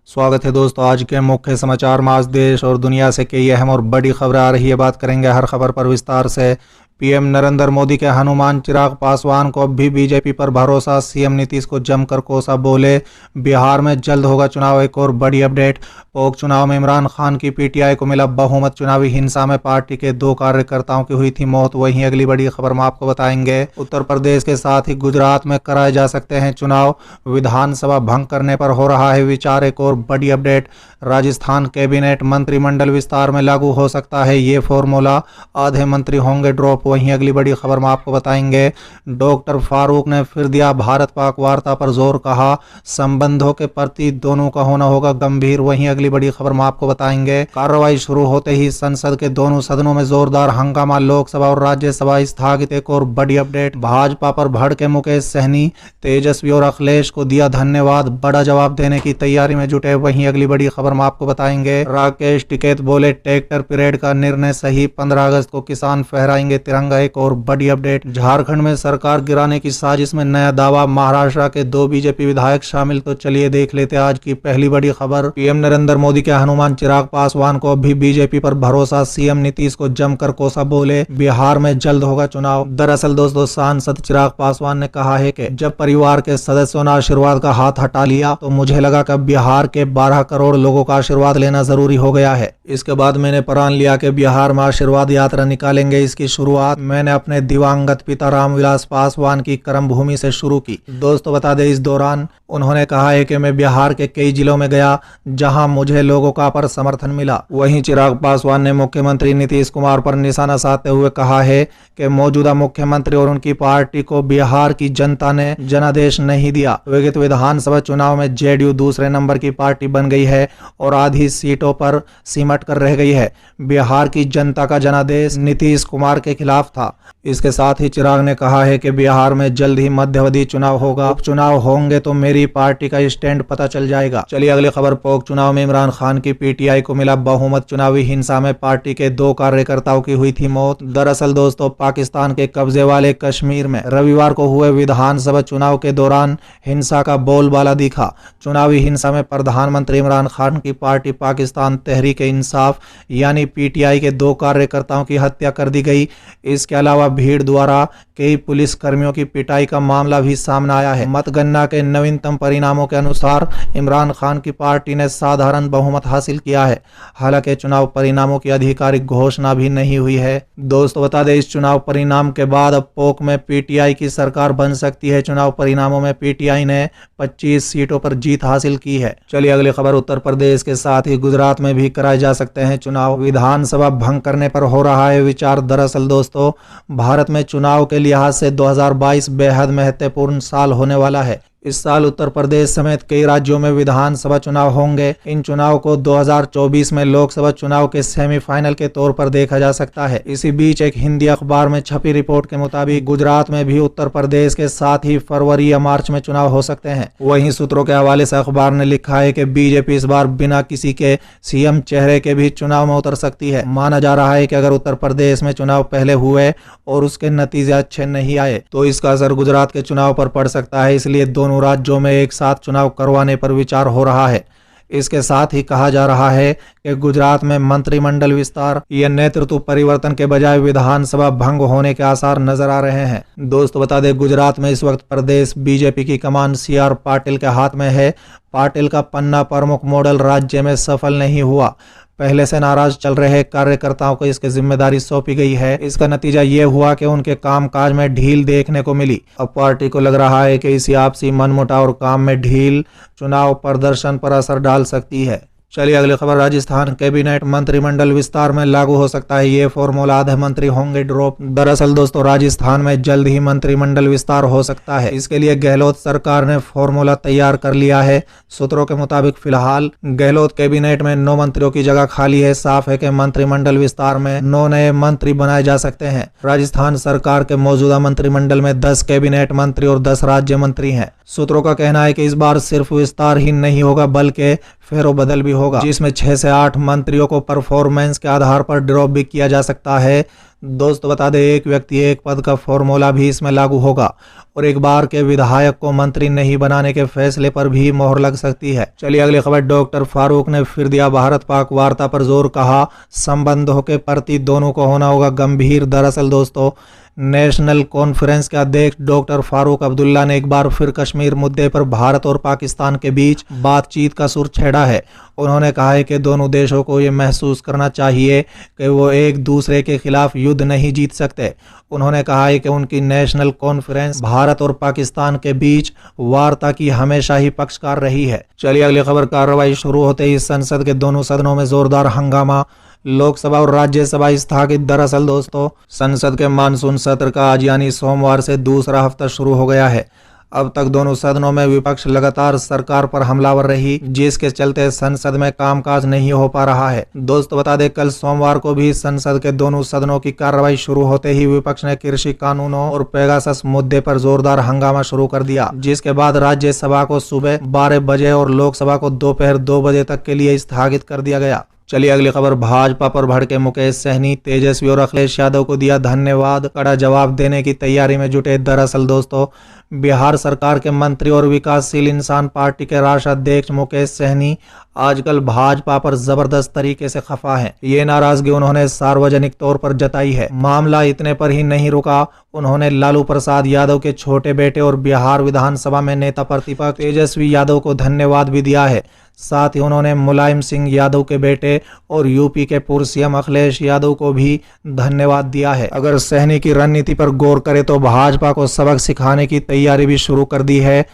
स्वागत है दोस्तों। आज के मुख्य समाचार में आज देश और दुनिया से कई अहम और बड़ी खबरें आ रही है। बात करेंगे हर खबर पर विस्तार से। पीएम नरेंद्र मोदी के हनुमान चिराग पासवान को अब भी बीजेपी पर भरोसा, सीएम नीतीश को जमकर कोसा, बोले बिहार में जल्द होगा चुनाव। एक और बड़ी अपडेट, पोक चुनाव में इमरान खान की पीटीआई को मिला बहुमत। चुनावी हिंसा में पार्टी के 2 कार्यकर्ताओं की हुई थी मौत। वहीं अगली बड़ी खबर में आपको बताएंगे उत्तर प्रदेश के साथ ही गुजरात में कराए जा सकते हैं चुनाव, विधानसभा भंग करने पर हो रहा है विचार। एक और बड़ी अपडेट, राजस्थान कैबिनेट मंत्रिमंडल विस्तार में लागू हो सकता है ये फॉर्मूला, आधे मंत्री होंगे ड्रॉप। वहीं अगली बड़ी खबर में आपको बताएंगे डॉक्टर फारूक ने फिर दिया भारत पाक वार्ता पर जोर, कहा संबंधों के प्रति दोनों का होना होगा गंभीर। वहीं अगली बड़ी खबर में आपको बताएंगे कार्रवाई शुरू होते ही संसद के दोनों सदनों में जोरदार हंगामा, लोकसभा और राज्यसभा स्थगित। एक और बड़ी अपडेट, भाजपा पर भड़के मुकेश सहनी, तेजस्वी और अखिलेश को दिया धन्यवाद, बड़ा जवाब देने की तैयारी में जुटे। वहीं अगली बड़ी खबर में आपको बताएंगे राकेश टिकैत बोले ट्रैक्टर पीरियड का निर्णय सही, 15 अगस्त को किसान फहराएंगे तिरंगा। एक और बड़ी अपडेट, झारखंड में सरकार गिराने की साजिश में नया दावा, महाराष्ट्र के 2 बीजेपी विधायक शामिल। तो चलिए देख लेते हैं आज की पहली बड़ी खबर। पीएम नरेंद्र मोदी के हनुमान चिराग पासवान को अभी बीजेपी पर भरोसा, सीएम नीतीश को जमकर कोसा, बोले बिहार में जल्द होगा चुनाव। दरअसल दोस्तों, सांसद चिराग पासवान ने कहा है कि जब परिवार के सदस्यों ने आशीर्वाद का हाथ हटा लिया तो मुझे लगा कि बिहार के 12 करोड़ लोगों का आशीर्वाद लेना जरूरी हो गया है। इसके बाद मैंने प्रण लिया कि बिहार में आशीर्वाद यात्रा निकालेंगे। इसकी शुरुआत मैंने अपने दिवंगत पिता रामविलास पासवान की कर्मभूमि से शुरू की। दोस्तों बता दें, इस दौरान उन्होंने कहा है कि मैं बिहार के कई जिलों में गया जहां मुझे लोगों का अपार समर्थन मिला। वहीं चिराग पासवान ने मुख्यमंत्री नीतीश कुमार पर निशाना साधते हुए कहा है कि मौजूदा मुख्यमंत्री और उनकी पार्टी को बिहार की जनता ने जनादेश नहीं दिया। विगत विधानसभा चुनाव में जेडीयू दूसरे नंबर की पार्टी बन गई है और आधी सीटों पर सिमट कर रह गई है। बिहार की जनता का जनादेश नीतीश कुमार के खिलाफ था। इसके साथ ही चिराग ने कहा है कि बिहार में जल्द ही मध्यावधि चुनाव होगा, उपचुनाव होंगे तो मेरी पार्टी का स्टैंड पता चल जाएगा। चलिए अगली खबर, पोक चुनाव में इमरान खान की पीटीआई को मिला बहुमत, चुनावी हिंसा में पार्टी के 2 कार्यकर्ताओं की हुई थी मौत। दरअसल दोस्तों, पाकिस्तान के कब्जे वाले कश्मीर में रविवार को हुए विधानसभा चुनाव के दौरान हिंसा का बोलबाला दिखा। चुनावी हिंसा में प्रधानमंत्री इमरान खान की पार्टी पाकिस्तान तहरीक इंसाफ यानी पीटीआई के 2 कार्यकर्ताओं की हत्या कर दी गई। इसके अलावा भीड़ द्वारा कई पुलिस कर्मियों की पिटाई का मामला भी सामने आया है। मतगणना के नवीनतम परिणामों के अनुसार इमरान खान की पार्टी ने साधारण बहुमत हासिल किया है। हालांकि चुनाव परिणामों की आधिकारिक घोषणा भी नहीं हुई है। दोस्तों बता दें, इस चुनाव परिणाम के बाद अब पोक में पीटीआई की सरकार बन सकती है। चुनाव परिणामों में पीटीआई ने 25 सीटों पर जीत हासिल की है। चलिए अगली खबर, उत्तर प्रदेश के साथ ही गुजरात में भी कराए जा सकते हैं चुनाव, विधानसभा भंग करने पर हो रहा है विचार। दरअसल दोस्तों, भारत में चुनाव के लिहाज से 2022 बेहद महत्वपूर्ण साल होने वाला है। इस साल उत्तर प्रदेश समेत कई राज्यों में विधानसभा चुनाव होंगे। इन चुनाव को 2024 में लोकसभा चुनाव के सेमीफाइनल के तौर पर देखा जा सकता है। इसी बीच एक हिंदी अखबार में छपी रिपोर्ट के मुताबिक गुजरात में भी उत्तर प्रदेश के साथ ही फरवरी या मार्च में चुनाव हो सकते हैं। वहीं सूत्रों के हवाले से अखबार ने लिखा है कि बीजेपी इस बार बिना किसी के सीएम चेहरे के भी चुनाव में उतर सकती है। माना जा रहा है कि अगर उत्तर प्रदेश में चुनाव पहले हुए और उसके नतीजे अच्छे नहीं आए तो इसका असर गुजरात के चुनाव पर पड़ सकता है। इसलिए दोनों राज्यों में एक साथ चुनाव करवाने पर विचार हो रहा है। इसके साथ ही कहा जा रहा है कि गुजरात में मंत्रिमंडल विस्तार या नेतृत्व परिवर्तन के बजाय विधानसभा भंग होने के आसार नजर आ रहे हैं। दोस्तों बता दें, गुजरात में इस वक्त प्रदेश बीजेपी की कमान सीआर पाटिल के हाथ में है। पाटिल का पन्ना प्रमुख मॉडल राज्य में सफल नहीं हुआ। पहले से नाराज चल रहे कार्यकर्ताओं को इसकी जिम्मेदारी सौंपी गई है। इसका नतीजा ये हुआ कि उनके कामकाज में ढील देखने को मिली। अब पार्टी को लग रहा है कि इसी आपसी मनमुटाव और काम में ढील चुनाव प्रदर्शन पर असर डाल सकती है। चलिए अगली खबर, राजस्थान कैबिनेट मंत्रिमंडल विस्तार में लागू हो सकता है ये फॉर्मूला, आधे मंत्री होंगे ड्रॉप। दरअसल दोस्तों, राजस्थान में जल्द ही मंत्रिमंडल विस्तार हो सकता है। इसके लिए गहलोत सरकार ने फॉर्मूला तैयार कर लिया है। सूत्रों के मुताबिक फिलहाल गहलोत कैबिनेट में 9 मंत्रियों की जगह खाली है। साफ है कि मंत्रिमंडल विस्तार में 9 नए मंत्री बनाए जा सकते हैं। राजस्थान सरकार के मौजूदा मंत्रिमंडल में 10 कैबिनेट मंत्री और 10 राज्य मंत्री हैं। सूत्रों का कहना है कि इस बार सिर्फ विस्तार ही नहीं होगा बल्कि फेरबदल भी होगा, जिसमें 6 से 8 मंत्रियों को परफॉर्मेंस के आधार पर ड्रॉप भी किया जा सकता है। दोस्तों बता दें, एक व्यक्ति एक पद का फॉर्मूला भी इसमें लागू होगा और एक बार के विधायक को मंत्री नहीं बनाने के फैसले पर भी मोहर लग सकती है। चलिए अगली खबर। डॉक्टर फारूक ने फिर दिया भारत पाक वार्ता पर जोर, कहा संबंधों के प्रति दोनों को होना होगा गंभीर। दरअसल दोस्तों, नेशनल कॉन्फ्रेंस के अध्यक्ष डॉक्टर फारूक अब्दुल्ला ने एक बार फिर कश्मीर मुद्दे पर भारत और पाकिस्तान के बीच बातचीत का सुर छेड़ा है। उन्होंने कहा है कि दोनों देशों को ये महसूस करना चाहिए कि वो एक दूसरे के खिलाफ युद्ध नहीं जीत सकते। उन्होंने कहा है कि उनकी नेशनल कॉन्फ्रेंस भारत और पाकिस्तान के बीच वार्ता की हमेशा ही पक्षकार रही है। चलिए अगली खबर। कार्रवाई शुरू होते ही संसद के दोनों सदनों में जोरदार हंगामा, लोकसभा और राज्यसभा स्थगित। दरअसल दोस्तों, संसद के मानसून सत्र का आज यानी सोमवार से दूसरा हफ्ता शुरू हो गया है। अब तक दोनों सदनों में विपक्ष लगातार सरकार पर हमलावर रही, जिसके चलते संसद में कामकाज नहीं हो पा रहा है। दोस्तों बता दें, कल सोमवार को भी संसद के दोनों सदनों की कार्रवाई शुरू होते ही विपक्ष ने कृषि कानूनों और पेगासस मुद्दे पर जोरदार हंगामा शुरू कर दिया, जिसके बाद राज्यसभा को सुबह 12 बजे और लोकसभा को दोपहर 2 बजे तक के लिए स्थगित कर दिया गया। चलिए अगली खबर। भाजपा पर भड़के मुकेश सहनी, तेजस्वी और अखिलेश यादव को दिया धन्यवाद, कड़ा जवाब देने की तैयारी में जुटे। दरअसल दोस्तों, बिहार सरकार के मंत्री और विकासशील इंसान पार्टी के राष्ट्रीय अध्यक्ष मुकेश सहनी आजकल भाजपा पर जबरदस्त तरीके से खफा हैं। ये नाराजगी उन्होंने सार्वजनिक तौर पर जताई है। मामला इतने पर ही नहीं रुका, उन्होंने लालू प्रसाद यादव के छोटे बेटे और बिहार विधानसभा में नेता प्रतिपक्ष तेजस्वी यादव को धन्यवाद भी दिया है। साथ ही उन्होंने मुलायम सिंह यादव के बेटे और यूपी के पूर्व सीएम अखिलेश यादव को भी धन्यवाद दिया है। अगर सहनी की रणनीति पर गौर करें तो भाजपा को सबक सिखाने की तैयारी भी शुरू कर दी है।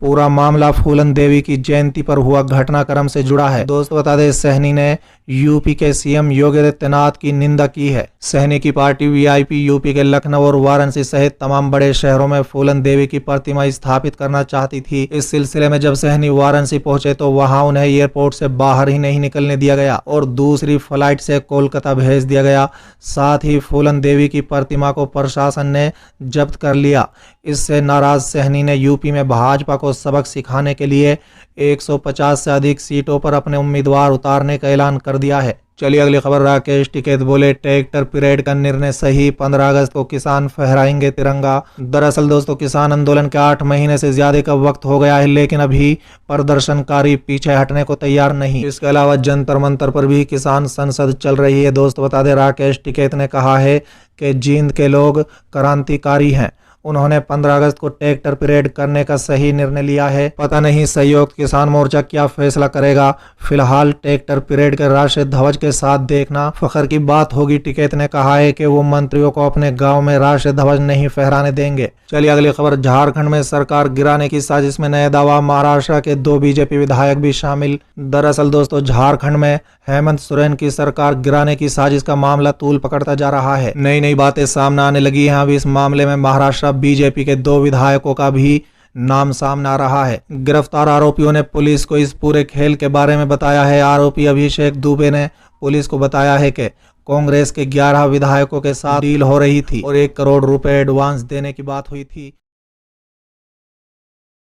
पूरा मामला फूलन देवी की जयंती पर हुआ घटनाक्रम से जुड़ा है। दोस्तों बता दें, सहनी ने यूपी के सीएम योगी आदित्यनाथ की निंदा की है। सहनी की पार्टी वीआईपी यूपी के लखनऊ और वाराणसी सहित तमाम बड़े शहरों में फूलन देवी की प्रतिमा स्थापित करना चाहती थी। इस सिलसिले में जब सहनी वाराणसी पहुंचे तो वहां उन्हें एयरपोर्ट से बाहर ही नहीं निकलने दिया गया और दूसरी फ्लाइट से कोलकाता भेज दिया गया। साथ ही फूलन देवी की प्रतिमा को प्रशासन ने जब्त कर लिया। इससे नाराज सहनी ने यूपी में भाजपा को सबक सिखाने के लिए 150 से अधिक सीटों पर अपने उम्मीदवार उतारने का ऐलान कर दिया है। चलिए अगली खबर। राकेश टिकैत बोले, ट्रैक्टर परेड का निर्णय सही, 15 अगस्त को किसान फहराएंगे तिरंगा। दरअसल दोस्तों, किसान आंदोलन के 8 महीने से ज्यादा का वक्त हो गया है, लेकिन अभी प्रदर्शनकारी पीछे हटने को तैयार नहीं। इसके अलावा जंतर मंतर पर भी किसान संसद चल रही है। दोस्तों बता दें, राकेश टिकैत ने कहा है कि जींद के लोग क्रांतिकारी हैं। उन्होंने 15 अगस्त को ट्रैक्टर परेड करने का सही निर्णय लिया है। पता नहीं संयुक्त किसान मोर्चा क्या फैसला करेगा। फिलहाल ट्रैक्टर परेड के राष्ट्रीय ध्वज के साथ देखना फख्र की बात होगी। टिकैत ने कहा है कि वो मंत्रियों को अपने गांव में राष्ट्रीय ध्वज नहीं फहराने देंगे। चलिए अगली खबर। झारखंड में सरकार गिराने की साजिश में नया दावा, महाराष्ट्र के 2 बीजेपी विधायक भी शामिल। दरअसल दोस्तों, झारखंड में हेमंत सोरेन की सरकार गिराने की साजिश का मामला तूल पकड़ता जा रहा है। नई नई बातें सामने आने लगी हैं। अब इस मामले में महाराष्ट्र बीजेपी के 2 विधायकों का भी नाम सामने आ रहा है। गिरफ्तार आरोपियों ने पुलिस को इस पूरे खेल के बारे में बताया है। आरोपी अभिषेक दुबे ने पुलिस को बताया है कि कांग्रेस के 11 विधायकों के साथ डील हो रही थी और 1 करोड़ रुपए एडवांस देने की बात हुई थी।